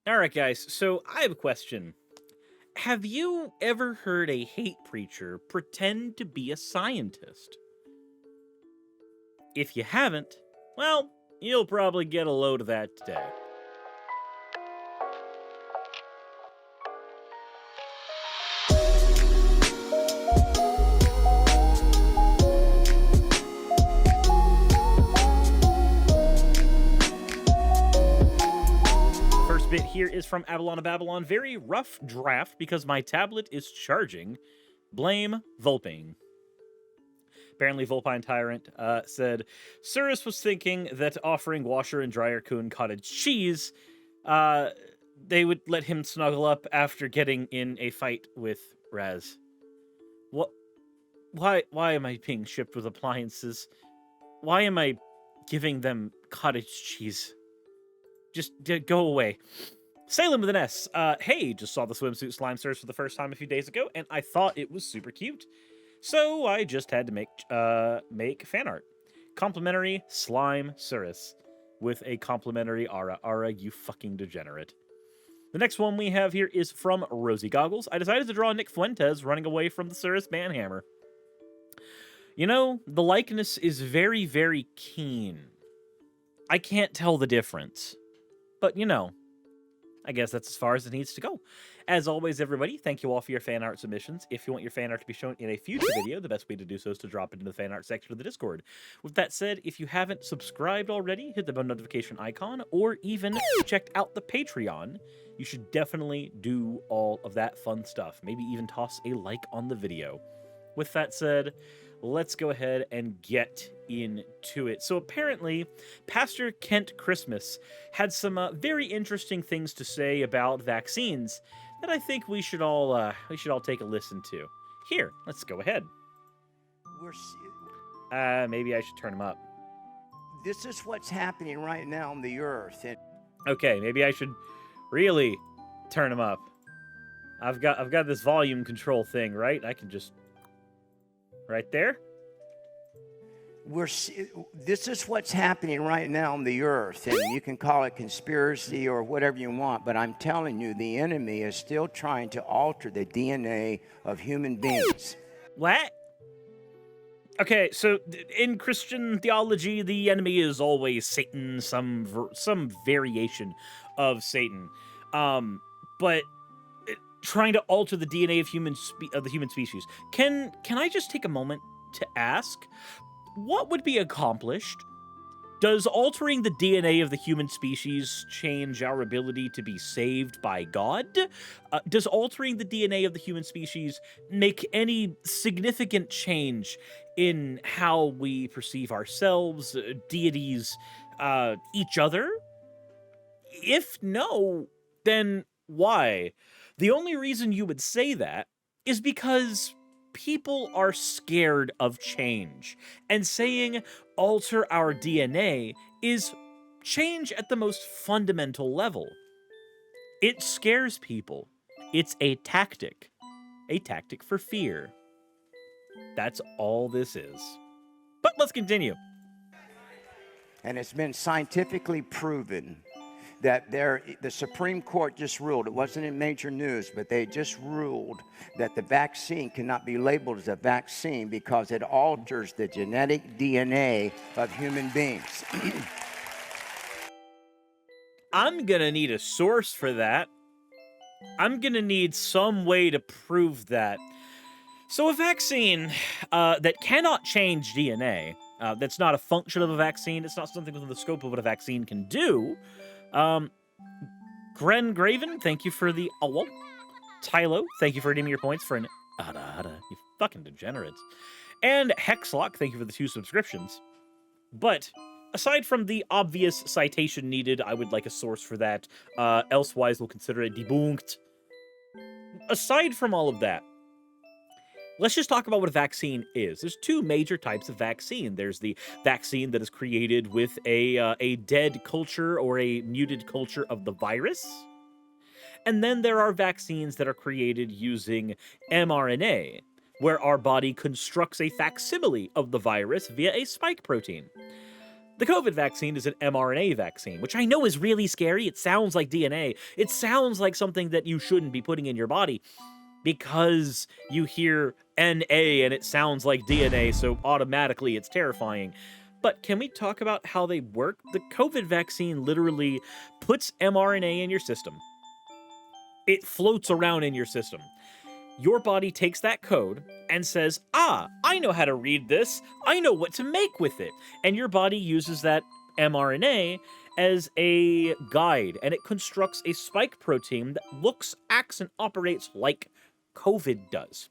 All right, guys, so I have a question. Have you ever heard a hate preacher pretend to be a scientist? If you haven't, well, you'll probably get a load of that today. First bit here is from Avalon of Babylon. Very rough draft because my tablet is charging. Blame Volpine. Apparently, Volpine Tyrant said, Suris was thinking that offering Washer and Dryer Coon cottage cheese, they would let him snuggle up after getting in a fight with Raz. What? Why am I being shipped with appliances? Why am I giving them cottage cheese? Just go away. Salem with an S. Hey, just saw the swimsuit slime Suris for the first time a few days ago, and I thought it was super cute. So I just had to make fan art. Complimentary slime Suris with a complimentary Ara. Ara, you fucking degenerate. The next one we have here is from Rosie Goggles. I decided to draw Nick Fuentes running away from the Suris manhammer. You know, the likeness is very, very keen. I can't tell the difference. But, you know, I guess that's as far as it needs to go. As always, everybody, thank you all for your fan art submissions. If you want your fan art to be shown in a future video, the best way to do so is to drop it into the fan art section of the Discord. With that said, if you haven't subscribed already, hit the bell notification icon, or even checked out the Patreon, you should definitely do all of that fun stuff. Maybe even toss a like on the video. With that said, let's go ahead and get into it. So apparently, Pastor Kent Christmas had some very interesting things to say about vaccines that I think we should all take a listen to. Here, let's go ahead. Maybe I should turn him up. This is what's happening right now on the earth. Okay, maybe I should really turn him up. I've got this volume control thing, right? I can just right there. This is what's happening right now on the earth, and you can call it conspiracy or whatever you want, but I'm telling you, the enemy is still trying to alter the DNA of human beings. What? Okay, so in Christian theology, the enemy is always Satan, some variation of Satan, but trying to alter the DNA of the human species. Can I just take a moment to ask? What would be accomplished? Does altering the DNA of the human species change our ability to be saved by God? Does altering the DNA of the human species make any significant change in how we perceive ourselves, deities, each other? If no, then why? The only reason you would say that is because people are scared of change, and saying alter our DNA is change at the most fundamental level. It scares people. It's a tactic for fear. That's all this is. But let's continue. And it's been scientifically proven that the Supreme Court just ruled, it wasn't in major news, but they just ruled that the vaccine cannot be labeled as a vaccine because it alters the genetic DNA of human beings. I'm gonna need a source for that. I'm gonna need some way to prove that. So a vaccine that cannot change DNA, that's not a function of a vaccine, it's not something within the scope of what a vaccine can do. Gren Graven, thank you for the owl. Tylo, thank you for redeeming your points for an you fucking degenerates. And Hexlock, thank you for the 2 subscriptions. But aside from the obvious citation needed, I would like a source for that. Elsewise, we'll consider it debunked. Aside from all of that, let's just talk about what a vaccine is. There's 2 major types of vaccine. There's the vaccine that is created with a dead culture or a muted culture of the virus. And then there are vaccines that are created using mRNA, where our body constructs a facsimile of the virus via a spike protein. The COVID vaccine is an mRNA vaccine, which I know is really scary. It sounds like DNA. It sounds like something that you shouldn't be putting in your body because you hear NA and it sounds like DNA, so automatically it's terrifying. But can we talk about how they work? The COVID vaccine literally puts mRNA in your system. It floats around in your system. Your body takes that code and says, I know how to read this. I know what to make with it. And your body uses that mRNA as a guide, and it constructs a spike protein that looks, acts, and operates like COVID does.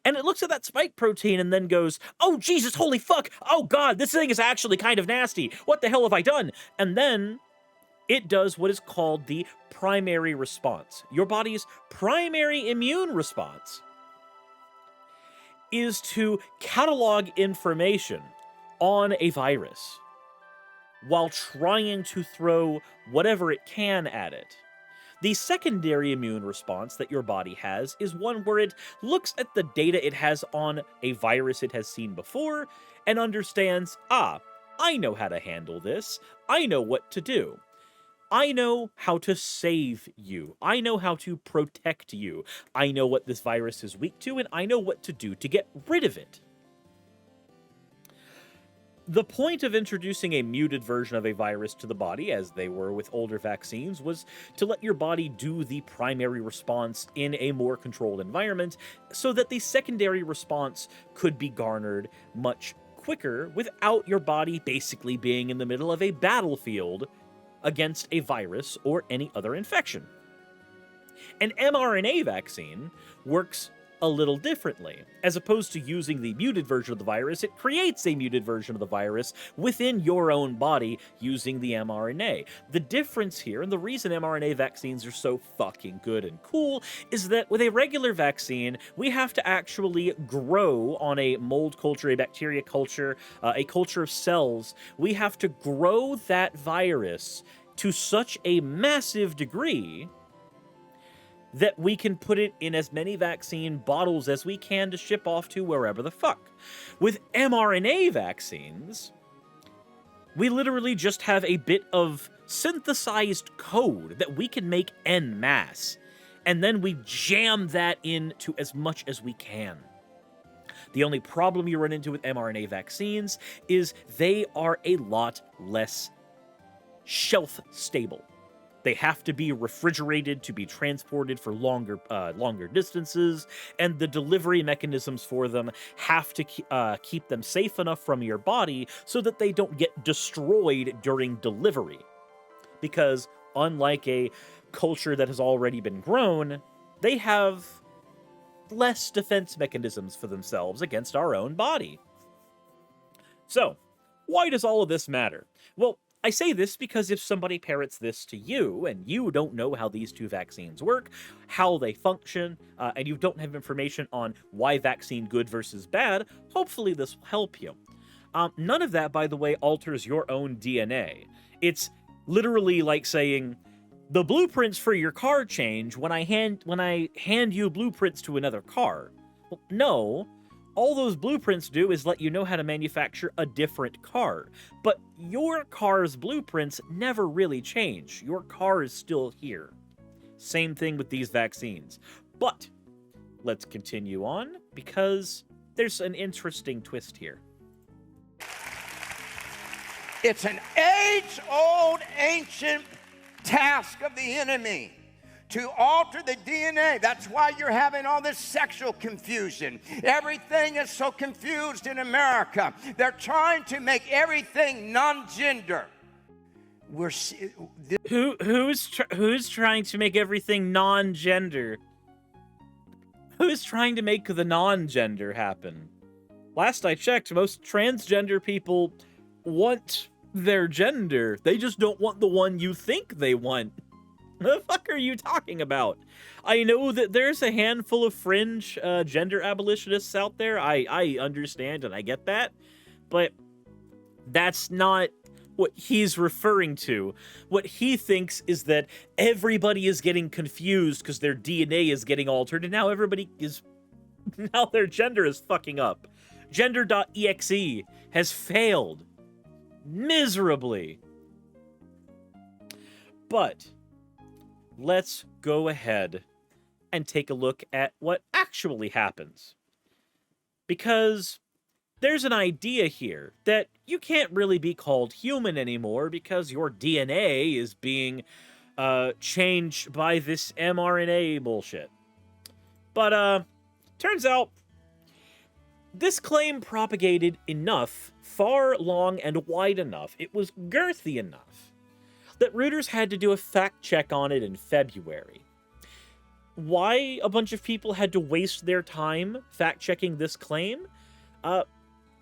And it looks at that spike protein and then goes, oh, Jesus, holy fuck. Oh, God, this thing is actually kind of nasty. What the hell have I done? And then it does what is called the primary response. Your body's primary immune response is to catalog information on a virus while trying to throw whatever it can at it. The secondary immune response that your body has is one where it looks at the data it has on a virus it has seen before and understands, I know how to handle this. I know what to do. I know how to save you. I know how to protect you. I know what this virus is weak to, and I know what to do to get rid of it. The point of introducing a muted version of a virus to the body, as they were with older vaccines, was to let your body do the primary response in a more controlled environment so that the secondary response could be garnered much quicker without your body basically being in the middle of a battlefield against a virus or any other infection. An mRNA vaccine works a little differently. As opposed to using the muted version of the virus, it creates a muted version of the virus within your own body using the mRNA. The difference here, and the reason mRNA vaccines are so fucking good and cool, is that with a regular vaccine, we have to actually grow on a mold culture, a bacteria culture, a culture of cells. We have to grow that virus to such a massive degree that we can put it in as many vaccine bottles as we can to ship off to wherever the fuck. With mRNA vaccines, we literally just have a bit of synthesized code that we can make en masse, and then we jam that into as much as we can. The only problem you run into with mRNA vaccines is they are a lot less shelf stable. They have to be refrigerated to be transported for longer distances, and the delivery mechanisms for them have to keep them safe enough from your body so that they don't get destroyed during delivery. Because unlike a culture that has already been grown, they have less defense mechanisms for themselves against our own body. So, why does all of this matter? Well, I say this because if somebody parrots this to you, and you don't know how these two vaccines work, how they function, and you don't have information on why vaccine good versus bad, hopefully this will help you. None of that, by the way, alters your own DNA. It's literally like saying, the blueprints for your car change when I hand you blueprints to another car. Well, no. All those blueprints do is let you know how to manufacture a different car. But your car's blueprints never really change. Your car is still here. Same thing with these vaccines. But let's continue on, because there's an interesting twist here. It's an age-old, ancient task of the enemy to alter the DNA. That's why you're having all this sexual confusion. Everything is so confused in America. They're trying to make everything non-gender. Who's trying to make everything non-gender? Who's trying to make the non-gender happen? Last I checked, most transgender people want their gender. They just don't want the one you think they want. What the fuck are you talking about? I know that there's a handful of fringe gender abolitionists out there. I understand and I get that. But that's not what he's referring to. What he thinks is that everybody is getting confused because their DNA is getting altered, and now their gender is fucking up. Gender.exe has failed. miserably. But let's go ahead and take a look at what actually happens. Because there's an idea here that you can't really be called human anymore because your DNA is being changed by this mRNA bullshit. But turns out this claim propagated enough, far, long, and wide enough, it was girthy enough, that Reuters had to do a fact check on it in February. Why a bunch of people had to waste their time fact-checking this claim?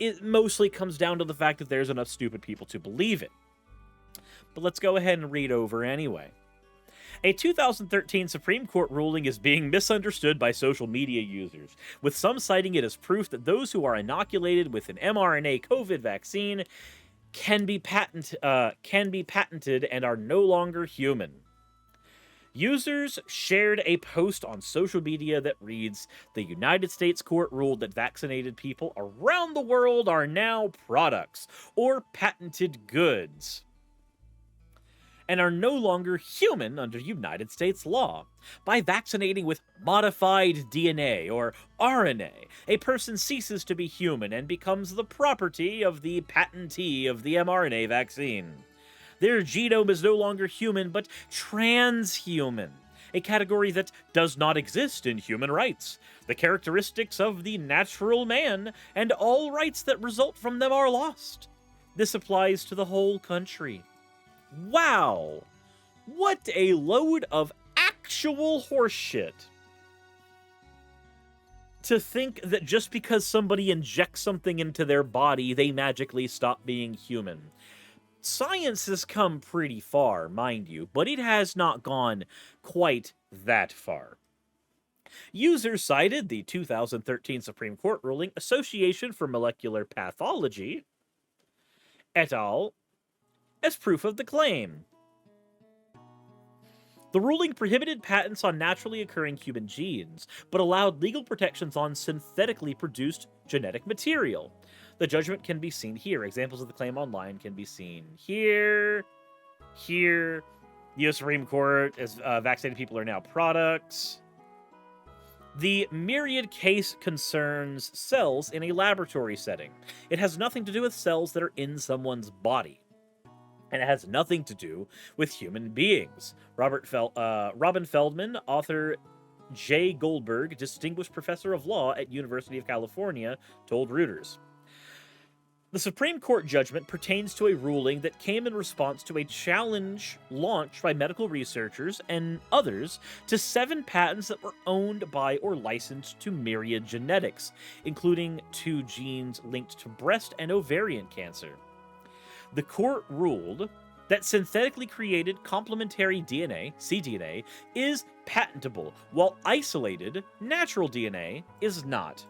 It mostly comes down to the fact that there's enough stupid people to believe it. But let's go ahead and read over anyway. A 2013 Supreme Court ruling is being misunderstood by social media users, with some citing it as proof that those who are inoculated with an mRNA COVID vaccine can be patented and are no longer human. Users shared a post on social media that reads, "The United States court ruled that vaccinated people around the world are now products or patented goods and are no longer human under United States law. By vaccinating with modified DNA or RNA, a person ceases to be human and becomes the property of the patentee of the mRNA vaccine. Their genome is no longer human, but transhuman, a category that does not exist in human rights. The characteristics of the natural man and all rights that result from them are lost. This applies to the whole country." Wow! What a load of actual horseshit. To think that just because somebody injects something into their body, they magically stop being human. Science has come pretty far, mind you, but it has not gone quite that far. Users cited the 2013 Supreme Court ruling Association for Molecular Pathology et al. As proof of the claim. The ruling prohibited patents on naturally occurring human genes, but allowed legal protections on synthetically produced genetic material. The judgment can be seen here. Examples of the claim online can be seen here. The U.S. Supreme Court, as vaccinated people are now products. The myriad case concerns cells in a laboratory setting. It has nothing to do with cells that are in someone's body. And it has nothing to do with human beings. Robin Feldman, author Jay Goldberg, distinguished professor of law at University of California, told Reuters. The Supreme Court judgment pertains to a ruling that came in response to a challenge launched by medical researchers and others to 7 patents that were owned by or licensed to Myriad Genetics, including 2 genes linked to breast and ovarian cancer. The court ruled that synthetically created complementary DNA, cDNA, is patentable, while isolated, natural DNA is not.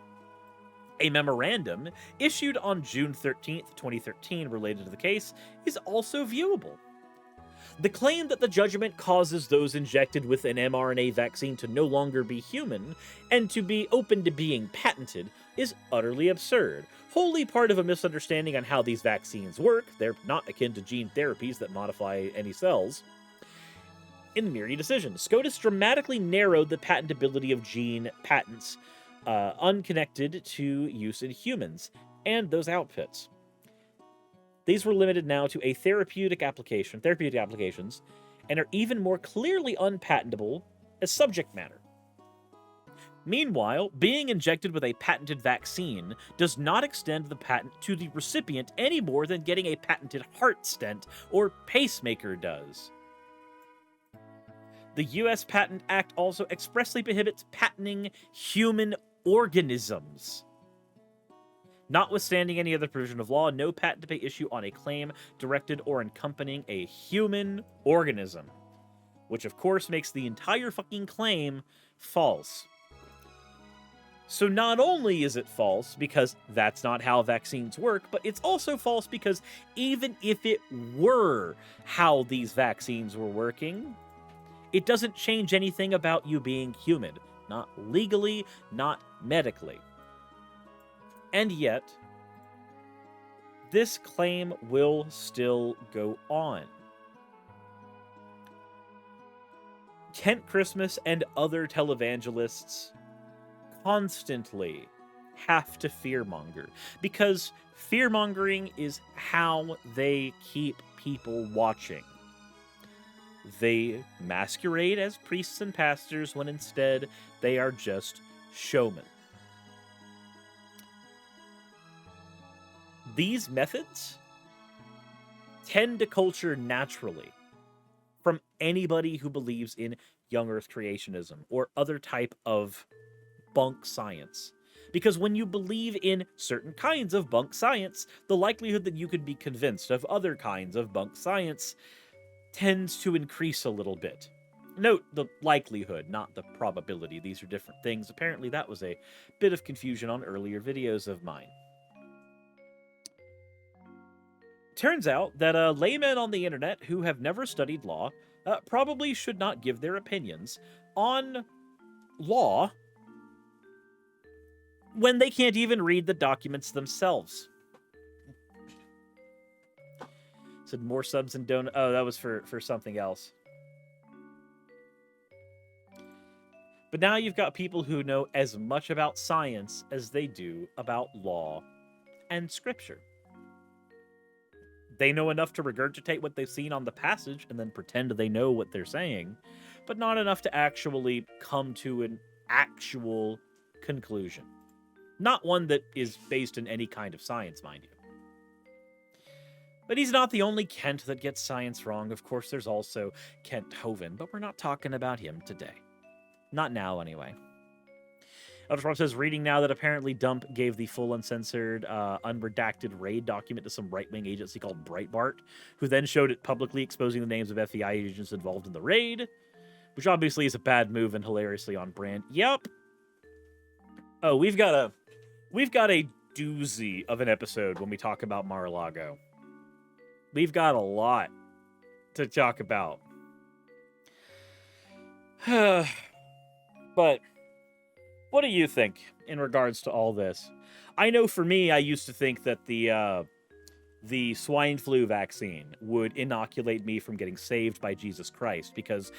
A memorandum issued on June 13, 2013, related to the case, is also viewable. The claim that the judgment causes those injected with an mRNA vaccine to no longer be human and to be open to being patented is utterly absurd, wholly part of a misunderstanding on how these vaccines work. They're not akin to gene therapies that modify any cells. In the Myriad decision, SCOTUS dramatically narrowed the patentability of gene patents unconnected to use in humans and those outfits. These were limited now to therapeutic applications, and are even more clearly unpatentable as subject matter. Meanwhile, being injected with a patented vaccine does not extend the patent to the recipient any more than getting a patented heart stent or pacemaker does. The U.S. Patent Act also expressly prohibits patenting human organisms. Notwithstanding any other provision of law, no patent may issue on a claim directed or accompanying a human organism. Which, of course, makes the entire fucking claim false. So not only is it false because that's not how vaccines work, but it's also false because even if it were how these vaccines were working, it doesn't change anything about you being human. Not legally, not medically. And yet, this claim will still go on. Kent Christmas and other televangelists constantly have to fearmonger, because fearmongering is how they keep people watching. They masquerade as priests and pastors when instead they are just showmen. These methods tend to culture naturally from anybody who believes in young Earth creationism or other type of bunk science. Because when you believe in certain kinds of bunk science, the likelihood that you could be convinced of other kinds of bunk science tends to increase a little bit. Note the likelihood, not the probability. These are different things. Apparently that was a bit of confusion on earlier videos of mine. Turns out that laymen on the internet who have never studied law probably should not give their opinions on law when they can't even read the documents themselves. Said more subs and don't. Oh, that was for something else. But now you've got people who know as much about science as they do about law and scripture. They know enough to regurgitate what they've seen on the passage and then pretend they know what they're saying, but not enough to actually come to an actual conclusion. Not one that is based in any kind of science, mind you. But he's not the only Kent that gets science wrong. Of course, there's also Kent Hovind, but we're not talking about him today. Not now, anyway. Elder says, reading now that apparently Dump gave the full uncensored, unredacted raid document to some right-wing agency called Breitbart, who then showed it publicly exposing the names of FBI agents involved in the raid, which obviously is a bad move and hilariously on brand. Yep. Oh, we've got a doozy of an episode when we talk about Mar-a-Lago. We've got a lot to talk about. But what do you think in regards to all this? I know for me, I used to think that the swine flu vaccine would inoculate me from getting saved by Jesus Christ, because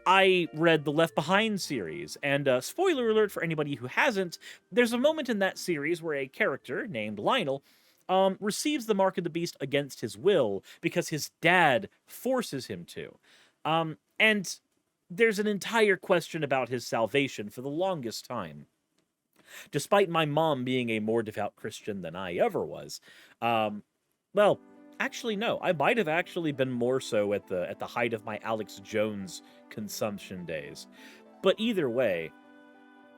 I read the Left Behind series, and spoiler alert for anybody who hasn't, there's a moment in that series where a character named Lionel receives the mark of the beast against his will because his dad forces him to. And there's an entire question about his salvation for the longest time. Despite my mom being a more devout Christian than I ever was, well, actually no, I might have actually been more so at the height of my Alex Jones consumption days. But either way,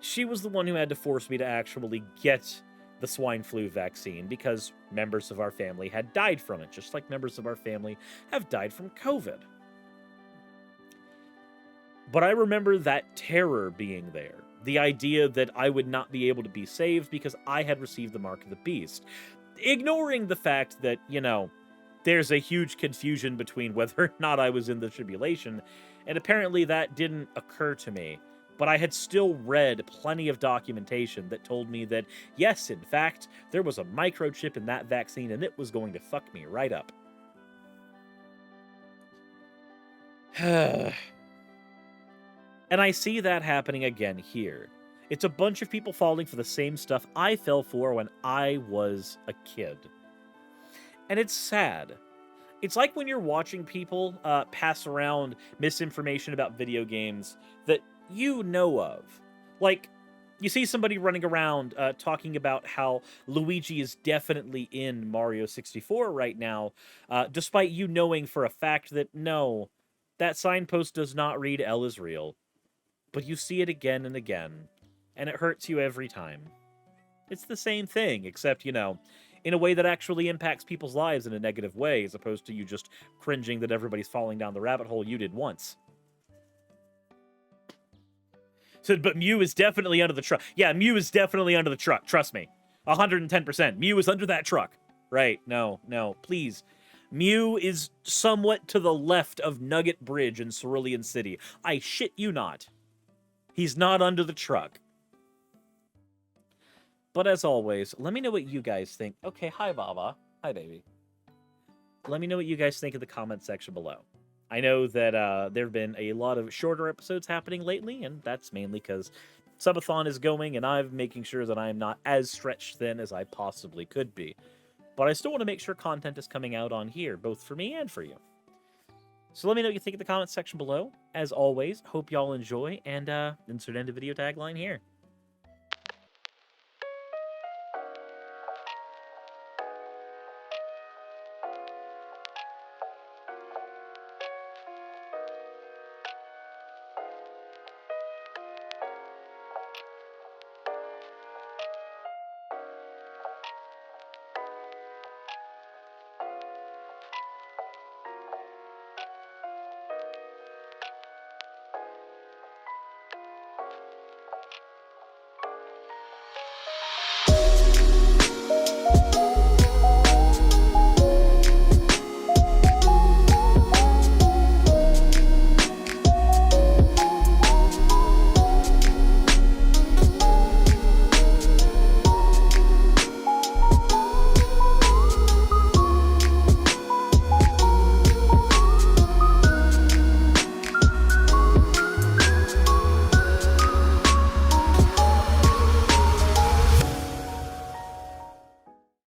she was the one who had to force me to actually get the swine flu vaccine because members of our family had died from it, just like members of our family have died from COVID. But I remember that terror being there. The idea that I would not be able to be saved because I had received the mark of the beast. Ignoring the fact that, there's a huge confusion between whether or not I was in the tribulation, and apparently that didn't occur to me. But I had still read plenty of documentation that told me that, yes, in fact, there was a microchip in that vaccine and it was going to fuck me right up. And I see that happening again here. It's a bunch of people falling for the same stuff I fell for when I was a kid. And it's sad. It's like when you're watching people pass around misinformation about video games that you know of. Like, you see somebody running around talking about how Luigi is definitely in Mario 64 right now, despite you knowing for a fact that, no, that signpost does not read L is real. But you see it again and again, and it hurts you every time. It's the same thing, except, in a way that actually impacts people's lives in a negative way, as opposed to you just cringing that everybody's falling down the rabbit hole you did once. So, but Mew is definitely under the truck. Yeah, Mew is definitely under the truck, trust me. 110%. Mew is under that truck. Right, no, please. Mew is somewhat to the left of Nugget Bridge in Cerulean City. I shit you not. He's not under the truck. But as always, let me know what you guys think. Okay, hi, Baba. Hi, baby. Let me know what you guys think in the comment section below. I know that there have been a lot of shorter episodes happening lately, and that's mainly because Subathon is going, and I'm making sure that I'm not as stretched thin as I possibly could be. But I still want to make sure content is coming out on here, both for me and for you. So let me know what you think in the comment section below. As always, hope y'all enjoy, and insert end of video tagline here.